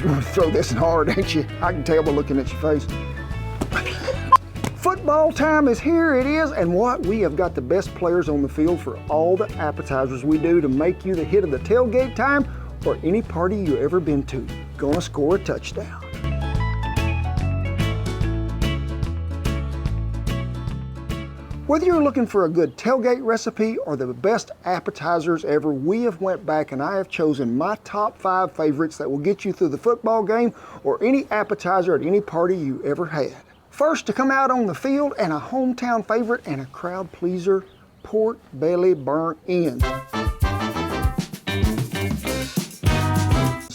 You want to throw this in hard, ain't you? I can tell by looking at your face. Football time is here, it is, and what? We have got the best players on the field for all the appetizers we do to make you the hit of the tailgate time or any party you ever been to. Gonna score a touchdown. Whether you're looking for a good tailgate recipe or the best appetizers ever, we have went back and I have chosen my top 5 favorites that will get you through the football game or any appetizer at any party you ever had. First to come out on the field, and a hometown favorite and a crowd pleaser, pork belly burnt ends.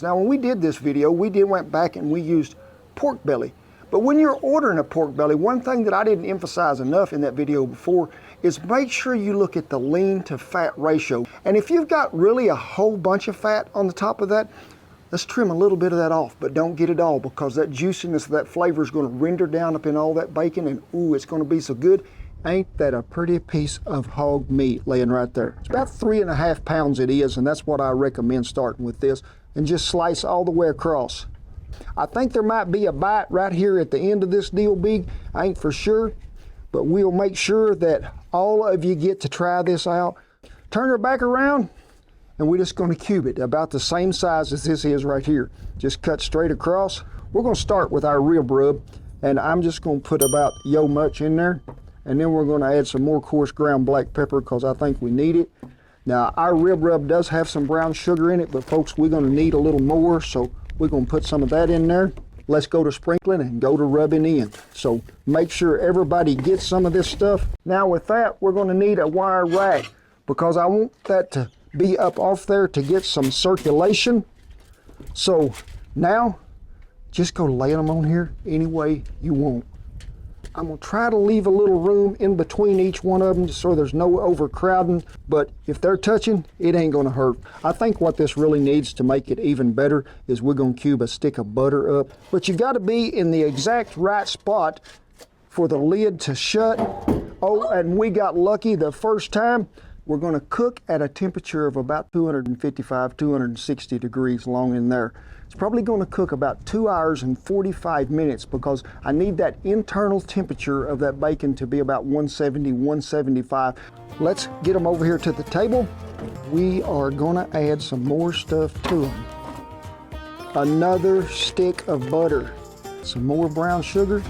Now when we did this video, we went back and we used pork belly. But when you're ordering a pork belly, one thing that I didn't emphasize enough in that video before is make sure you look at the lean to fat ratio. And if you've got really a whole bunch of fat on the top of that, let's trim a little bit of that off, but don't get it all, because that juiciness of that flavor is going to render down up in all that bacon, and ooh, it's going to be so good. Ain't that a pretty piece of hog meat laying right there? It's about 3.5 pounds it is, and that's what I recommend starting with this, and just slice all the way across. I think there might be a bite right here at the end of this deal, Big. I ain't for sure, but we'll make sure that all of you get to try this out. Turn her back around, and we're just going to cube it about the same size as this is right here. Just cut straight across. We're going to start with our rib rub, and I'm just going to put about yo much in there, and then we're going to add some more coarse ground black pepper because I think we need it. Now our rib rub does have some brown sugar in it, but folks, we're going to need a little more, so we're going to put some of that in there. Let's go to sprinkling and go to rubbing in. So make sure everybody gets some of this stuff. Now with that, we're going to need a wire rack because I want that to be up off there to get some circulation. So now just go laying them on here any way you want. I'm gonna try to leave a little room in between each one of them so there's no overcrowding, but if they're touching, it ain't gonna hurt. I think what this really needs to make it even better is we're gonna cube a stick of butter up, but you've got to be in the exact right spot for the lid to shut. Oh, and we got lucky the first time. We're going to cook at a temperature of about 255, 260 degrees long in there. It's probably going to cook about 2 hours and 45 minutes because I need that internal temperature of that bacon to be about 170, 175. Let's get them over here to the table. We are going to add some more stuff to them. Another stick of butter, some more brown sugar.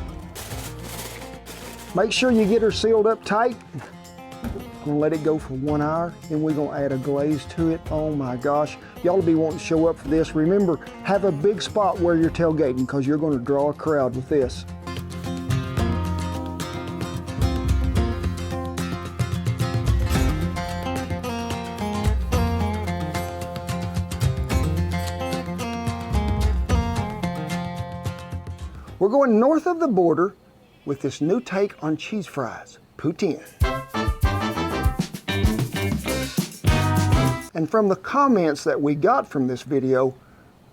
Make sure you get her sealed up tight. Gonna let it go for 1 hour, then we're gonna add a glaze to it. Oh my gosh, y'all will be wanting to show up for this. Remember, have a big spot where you're tailgating because you're gonna draw a crowd with this. We're going north of the border with this new take on cheese fries, Poutine. And from the comments that we got from this video,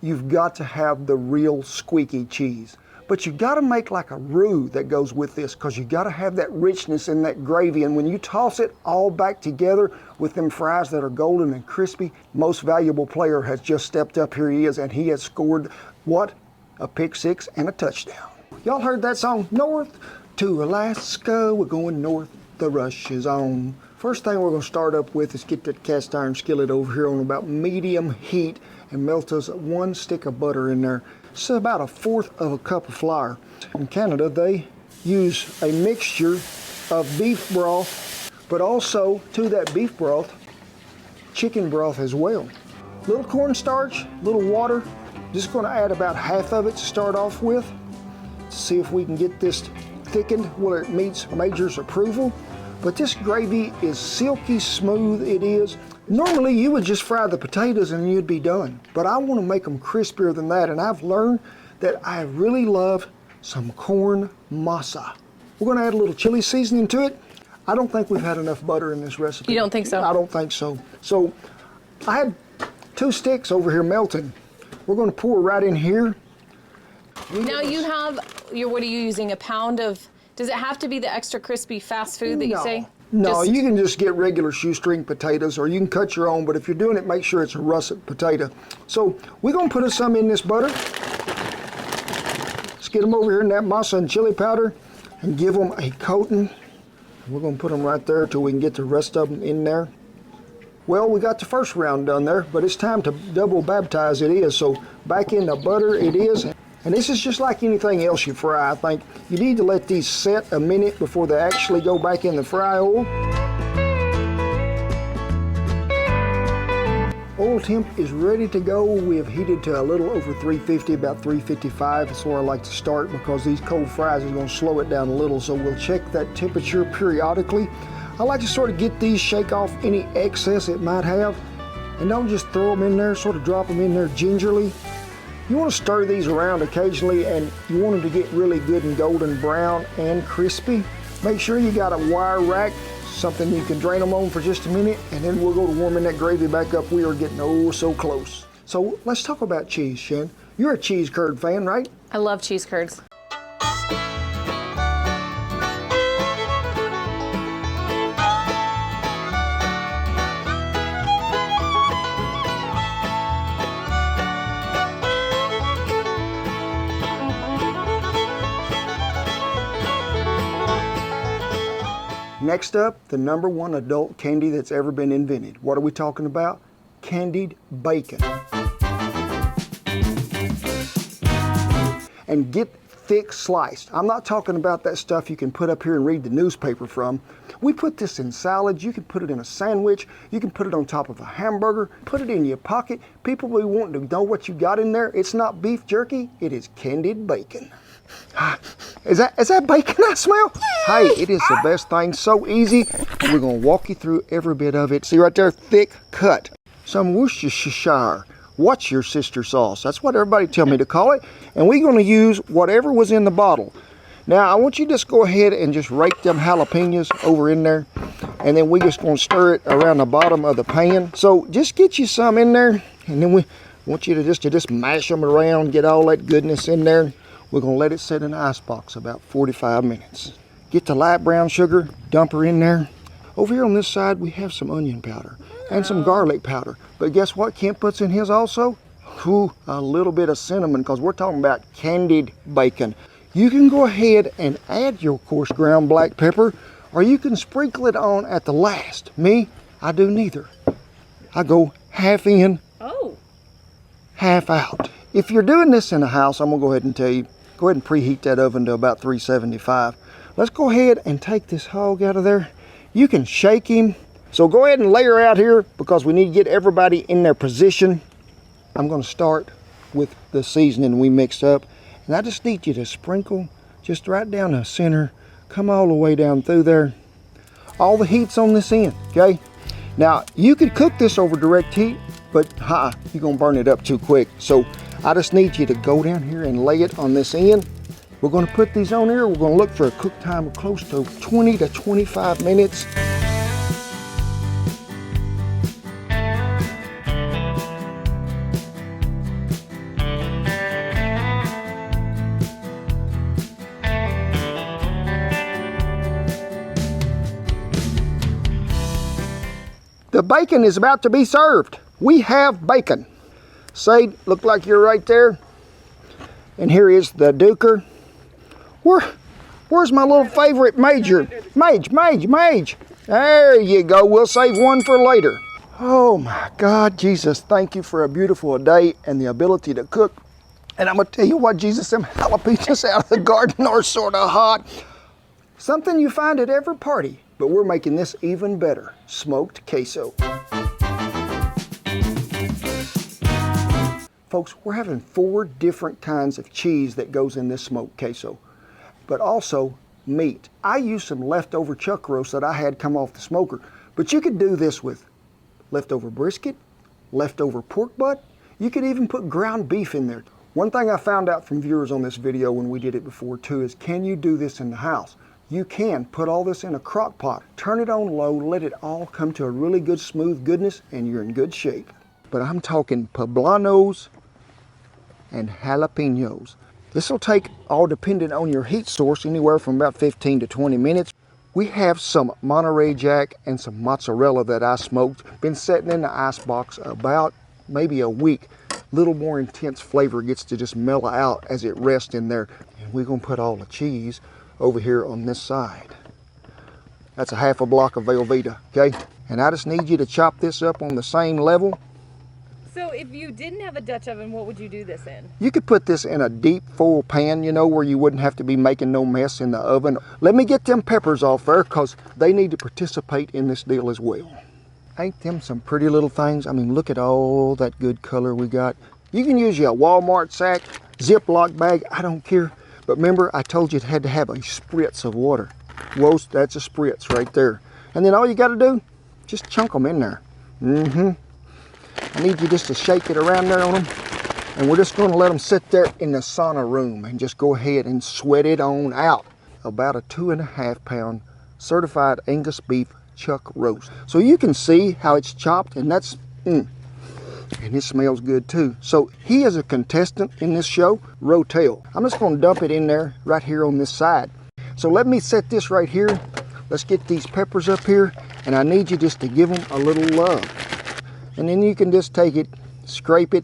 you've got to have the real squeaky cheese. But you've got to make like a roux that goes with this because you've got to have that richness in that gravy. And when you toss it all back together with them fries that are golden and crispy, most valuable player has just stepped up. Here he is, and he has scored, what? A pick six and a touchdown. Y'all heard that song? North to Alaska, we're going north, the rush is on. First thing we're going to start up with is get that cast iron skillet over here on about medium heat and melt us 1 stick of butter in there. It's about 1/4 of a cup of flour. In Canada, they use a mixture of beef broth, but also to that beef broth, chicken broth as well. Little cornstarch, little water. Just going to add about half of it to start off with. See if we can get this thickened where it meets Major's approval. But this gravy is silky smooth, it is. Normally you would just fry the potatoes and you'd be done. But I want to make them crispier than that, and I've learned that I really love some corn masa. We're going to add a little chili seasoning to it. I don't think we've had enough butter in this recipe. You don't think so? I don't think so. So I had 2 sticks over here melting. We're going to pour right in here. Now you have, what are you using, a pound of, does it have to be the extra crispy fast food that you say? No, you can just get regular shoestring potatoes, or you can cut your own, but if you're doing it, make sure it's a russet potato. So we're going to put some in this butter. get them over here in that masa and chili powder and give them a coating. We're going to put them right there until we can get the rest of them in there. Well, we got the first round done there, but it's time to double baptize it is. So back in the butter it is. And this is just like anything else you fry. I think you need to let these set a minute before they actually go back in the fry oil. Oil temp is ready to go. We have heated to a little over 350, about 355. That's where I like to start because these cold fries is going to slow it down a little. So we'll check that temperature periodically. I like to sort of get these, shake off any excess it might have, and don't just throw them in there, sort of drop them in there gingerly. You want to stir these around occasionally, and you want them to get really good and golden brown and crispy. Make sure you got a wire rack, something you can drain them on for just a minute, and then we'll go to warming that gravy back up. We are getting oh so close. So let's talk about cheese, Shan. You're a cheese curd fan, right? I love cheese curds. Next up, the #1 adult candy that's ever been invented. What are we talking about? Candied bacon. And get thick sliced. I'm not talking about that stuff you can put up here and read the newspaper from. We put this in salads. You can put it in a sandwich. You can put it on top of a hamburger. Put it in your pocket. People will be wanting to know what you got in there. It's not beef jerky. It is candied bacon. Is that bacon I smell? Hey, it is the best thing, so easy. We're gonna walk you through every bit of it. See right there, thick cut. Some Worcestershire, what's your sister sauce? That's what everybody tell me to call it. And we're gonna use whatever was in the bottle. Now, I want you to just go ahead and just rake them jalapenos over in there. And then we just gonna stir it around the bottom of the pan. So just get you some in there. And then we want you to just mash them around, get all that goodness in there. We're gonna let it sit in the ice box about 45 minutes. Get the light brown sugar, dump her in there. Over here on this side, we have some onion powder and some garlic powder. But guess what Kent puts in his also? Ooh, a little bit of cinnamon, because we're talking about candied bacon. You can go ahead and add your coarse ground black pepper, or you can sprinkle it on at the last. Me, I do neither. I go half in, half out. If you're doing this in the house, I'm gonna go ahead and tell you, go ahead and preheat that oven to about 375. Let's go ahead and take this hog out of there. You can shake him. So go ahead and layer out here because we need to get everybody in their position. I'm gonna start with the seasoning we mixed up. And I just need you to sprinkle just right down the center, come all the way down through there. All the heat's on this end, okay? Now, you could cook this over direct heat, but you're gonna burn it up too quick. So I just need you to go down here and lay it on this end. We're gonna put these on here. We're gonna look for a cook time of close to 20 to 25 minutes. The bacon is about to be served. We have bacon. Sade, look like you're right there. And here is the duker. Where's my little favorite major? Mage. There you go. We'll save one for later. Oh my God, Jesus, thank you for a beautiful day and the ability to cook. And I'm gonna tell you what, Jesus, them jalapenos out of the garden are sort of hot. Something you find at every party, but we're making this even better. Smoked queso. Folks, we're having 4 different kinds of cheese that goes in this smoked queso, but also meat. I used some leftover chuck roast that I had come off the smoker, but you could do this with leftover brisket, leftover pork butt. You could even put ground beef in there. One thing I found out from viewers on this video when we did it before too is, can you do this in the house? You can put all this in a crock pot, turn it on low, let it all come to a really good smooth goodness, and you're in good shape. But I'm talking poblanos and jalapenos. This will take, all dependent on your heat source, anywhere from about 15 to 20 minutes. We have some Monterey Jack and some mozzarella that I smoked. Been sitting in the ice box about maybe a week. Little more intense flavor gets to just mellow out as it rests in there. And we're gonna put all the cheese over here on this side. That's a half a block of Velveeta, okay? And I just need you to chop this up on the same level. So if you didn't have a Dutch oven, what would you do this in? You could put this in a deep full pan, you know, where you wouldn't have to be making no mess in the oven. Let me get them peppers off there because they need to participate in this deal as well. Ain't them some pretty little things? I mean, look at all that good color we got. You can use your Walmart sack, Ziploc bag, I don't care. But remember, I told you it had to have a spritz of water. Whoa, that's a spritz right there. And then all you got to do, just chunk them in there. I need you just to shake it around there on them. And we're just going to let them sit there in the sauna room and just go ahead and sweat it on out. About a 2.5 pound certified Angus beef chuck roast. So you can see how it's chopped, and that's, and it smells good too. So he is a contestant in this show, Rotel. I'm just going to dump it in there right here on this side. So let me set this right here. Let's get these peppers up here, and I need you just to give them a little love. And then you can just take it, scrape it,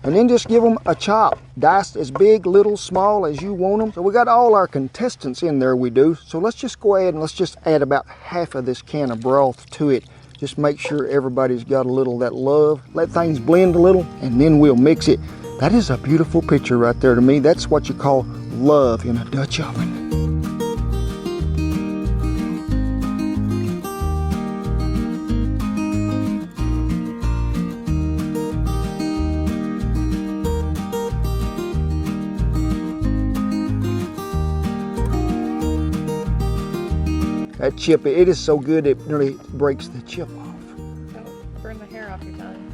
and then just give them a chop. Diced as big, little, small as you want them. So we got all our contestants in there, we do. So let's just go ahead and let's just add about half of this can of broth to it. Just make sure everybody's got a little of that love. Let things blend a little, and then we'll mix it. That is a beautiful picture right there to me. That's what you call love in a Dutch oven. That chip, it is so good it nearly breaks the chip off. Don't burn the hair off your tongue.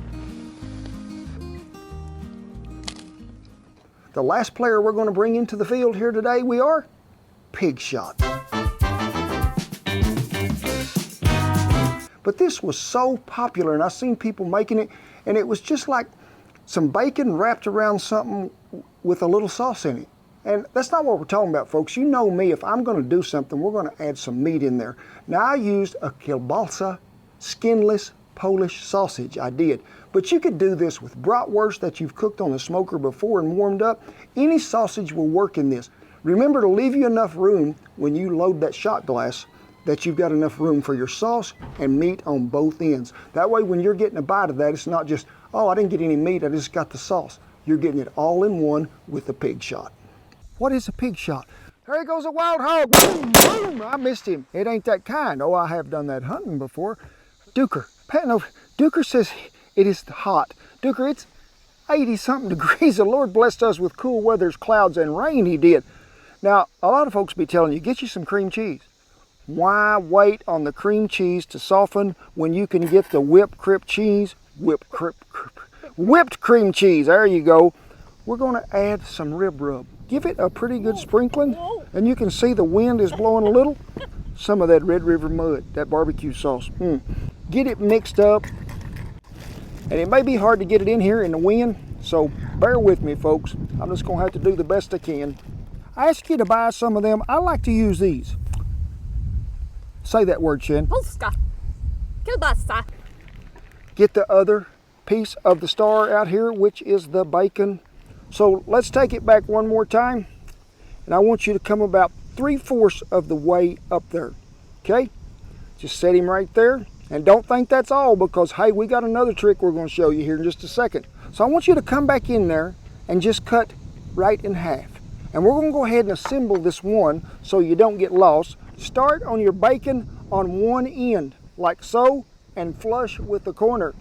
The last player we're going to bring into the field here today, we are Pig Shot. But this was so popular, and I've seen people making it, and it was just like some bacon wrapped around something with a little sauce in it. And that's not what we're talking about, folks. You know me, if I'm going to do something, we're going to add some meat in there. Now, I used a kielbasa, skinless Polish sausage, I did. But you could do this with bratwurst that you've cooked on the smoker before and warmed up. Any sausage will work in this. Remember to leave you enough room when you load that shot glass that you've got enough room for your sauce and meat on both ends. That way, when you're getting a bite of that, it's not just, oh, I didn't get any meat, I just got the sauce. You're getting it all in one with the Pig Shot. What is a Pig Shot? There he goes, a wild hog. Boom, boom. I missed him. It ain't that kind. Oh, I have done that hunting before. Duker. No, Duker says it is hot. Duker, it's 80-something degrees. The Lord blessed us with cool weathers, clouds, and rain, he did. Now, a lot of folks be telling you, get you some cream cheese. Why wait on the cream cheese to soften when you can get the whipped cream cheese? Whipped cream cheese. There you go. We're going to add some rib rub. Give it a pretty good sprinkling, and you can see the wind is blowing a little. Some of that Red River mud, that barbecue sauce. Get it mixed up, and it may be hard to get it in here in the wind, so bear with me, folks. I'm just going to have to do the best I can. I ask you to buy some of them. I like to use these. Say that word, Shen. Polska. Kielbasa. Get the other piece of the star out here, which is the bacon. So let's take it back one more time, and I want you to come about 3/4 of the way up there, okay? Just set him right there, and don't think that's all, because hey, we got another trick we're going to show you here in just a second. So I want you to come back in there and just cut right in half, and we're going to go ahead and assemble this one so you don't get lost. Start on your bacon on one end, like so, and flush with the corner,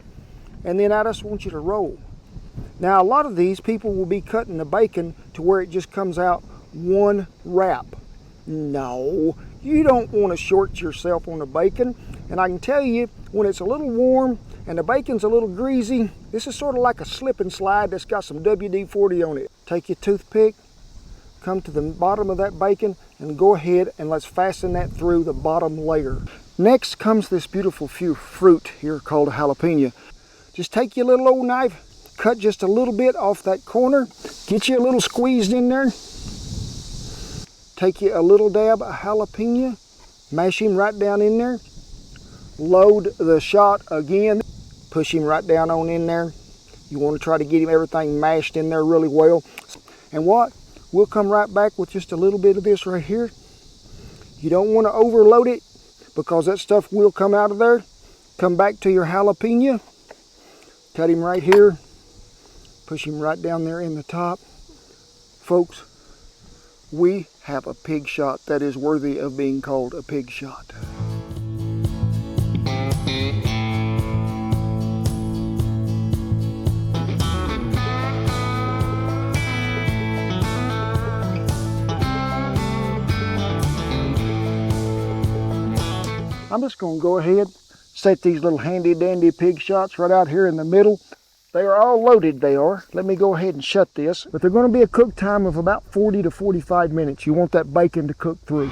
and then I just want you to roll. Now, a lot of these people will be cutting the bacon to where it just comes out one wrap. No, you don't want to short yourself on the bacon. And I can tell you, when it's a little warm and the bacon's a little greasy, this is sort of like a slip and slide that's got some WD-40 on it. Take your toothpick, come to the bottom of that bacon, and go ahead and let's fasten that through the bottom layer. Next comes this beautiful fruit here called a jalapeno. Just take your little old knife, cut just a little bit off that corner, get you a little squeezed in there. Take you a little dab of jalapeno, mash him right down in there. Load the shot again, push him right down on in there. You want to try to get him everything mashed in there really well. And what? We'll come right back with just a little bit of this right here. You don't want to overload it because that stuff will come out of there. Come back to your jalapeno. Cut him right here. Push him right down there in the top. Folks, we have a pig shot that is worthy of being called a pig shot. I'm just going to go ahead, set these little handy dandy pig shots right out here in the middle. They are all loaded, they are. Let me go ahead and shut this. But they're going to be a cook time of about 40 to 45 minutes. You want that bacon to cook through.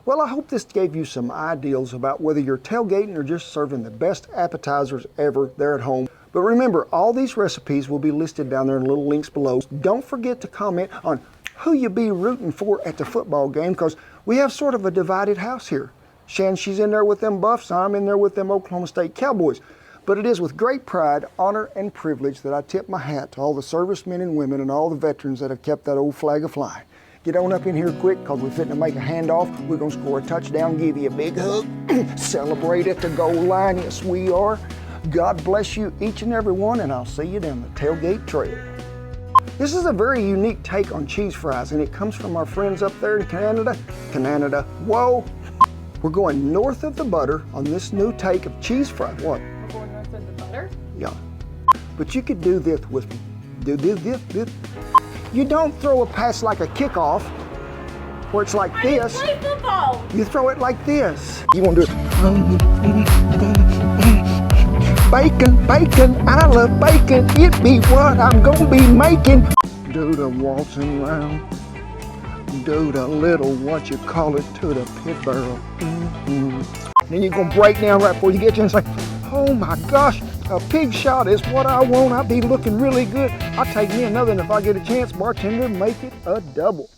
Well, I hope this gave you some ideas about whether you're tailgating or just serving the best appetizers ever there at home. But remember, all these recipes will be listed down there in little links below. Don't forget to comment on who you be rooting for at the football game, because we have sort of a divided house here. Shan, she's in there with them Buffs, I'm in there with them Oklahoma State Cowboys. But it is with great pride, honor, and privilege that I tip my hat to all the servicemen and women and all the veterans that have kept that old flag a-flying. Get on up in here quick, because we're fitting to make a handoff. We're going to score a touchdown, give you a big hug, celebrate at the goal line. Yes, we are. God bless you, each and every one, and I'll see you down the tailgate trail. This is a very unique take on cheese fries, and it comes from our friends up there in Canada. Canada, whoa. We're going north of the butter on this new take of cheese fry. What? We're going north of the butter? Yeah. But you could do this with, this. You don't throw a pass like a kickoff, where it's like this. I play football. You throw it like this. You want to do it. Bacon, bacon, I love bacon. It be what I'm gonna be making. Do the waltzing round. Do the little, what you call it, to the pit barrel. Then you're gonna break down right before you get to and say, oh my gosh, a pig shot is what I want. I'll be looking really good. I'll take me another, and if I get a chance, bartender, make it a double.